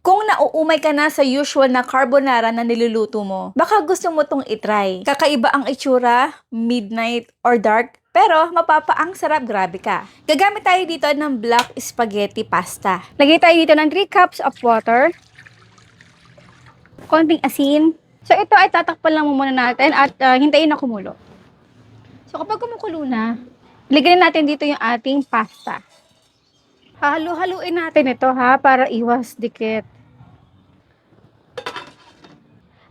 Kung nauumay ka na sa usual na carbonara na niluluto mo, baka gusto mo tong itry. Kakaiba ang itsura, midnight or dark, pero mapapaang sarap, grabe ka. Gagamit tayo dito ng black spaghetti pasta. Lagay tayo dito ng 3 cups of water. Konting asin. So ito ay tatakpan lang muna natin at hintayin na kumulo. So kapag kumukulo na, ilagay natin dito yung ating pasta. Hahalu-haluin natin ito ha, para iwas dikit.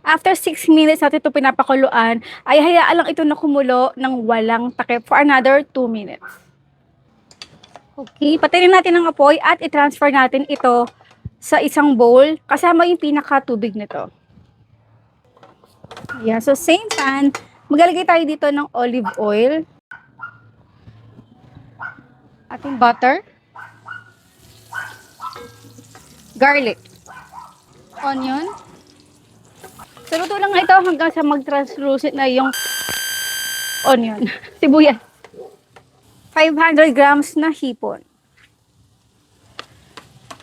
After 6 minutes natin ito pinapakuluan, ay hayaan lang ito na kumulo ng walang takip for another 2 minutes. Okay, patayin natin ang apoy at i-transfer natin ito sa isang bowl kasama yung pinaka-tubig nito. Yeah, so same pan, maglalagay tayo dito ng olive oil, ating butter, garlic, onion. So, luto lang ito hanggang sa mag-translucent na yung onion. Sibuyas. 500 grams na hipon.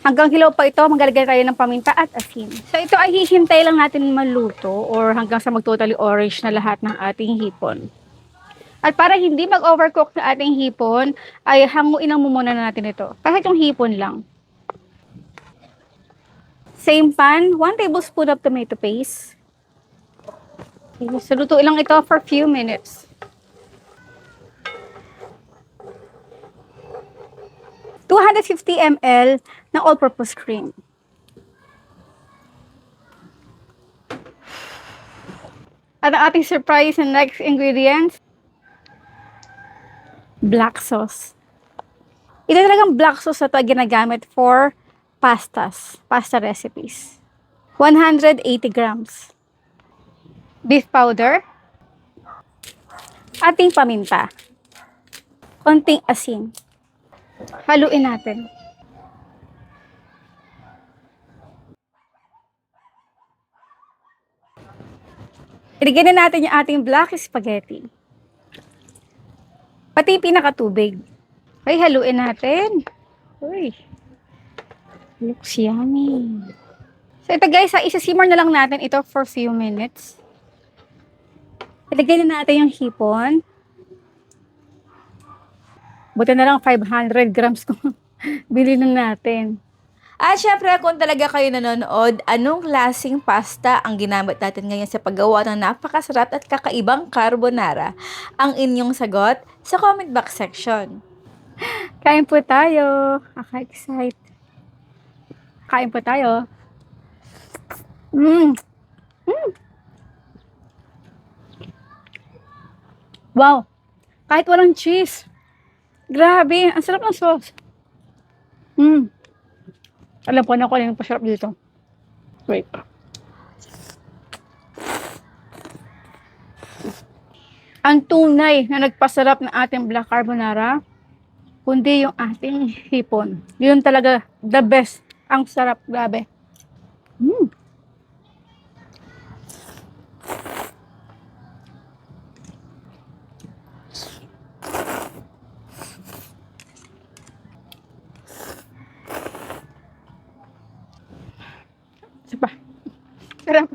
Hanggang hilaw pa ito, maglalagay tayo ng paminta at asin. So, ito ay hihintay lang natin maluto or hanggang sa mag-totally orange na lahat ng ating hipon. At para hindi mag-overcook na ating hipon, ay hanguin lang muna natin ito. Kahit yung hipon lang. Same pan, 1 tablespoon of tomato paste. Okay, so lutuin lang ito for few minutes. 250 ml ng all-purpose cream. At ang ating surprise and next ingredients, black sauce. Ito talagang black sauce na ito ginagamit for pasta recipes. 180 grams. Beef powder. Ating paminta. Konting asin. Haluin natin. Ilagay na natin yung ating black spaghetti. Pati yung pinakatubig. Okay, haluin natin. Uy. Looks yummy. So ito guys, isa-simmer na lang natin ito for few minutes. Ilagay na natin yung hipon. Buti na lang 500 grams kung bili na natin. At syempre, kung talaga kayo nanonood, anong klaseng pasta ang ginamit natin ngayon sa paggawa ng napakasarap at kakaibang carbonara? Ang inyong sagot sa comment box section. Kain po tayo. Nakaka-excite. Kain po tayo. Wow. Kahit walang cheese. Grabe. Ang sarap ng sauce. Alam ko na kung ano yung pasarap dito. Wait. Ang tunay na nagpasarap ng ating black carbonara, kundi yung ating hipon. Yun talaga, the best. Ang sarap, grabe. Isa pa. Sarap.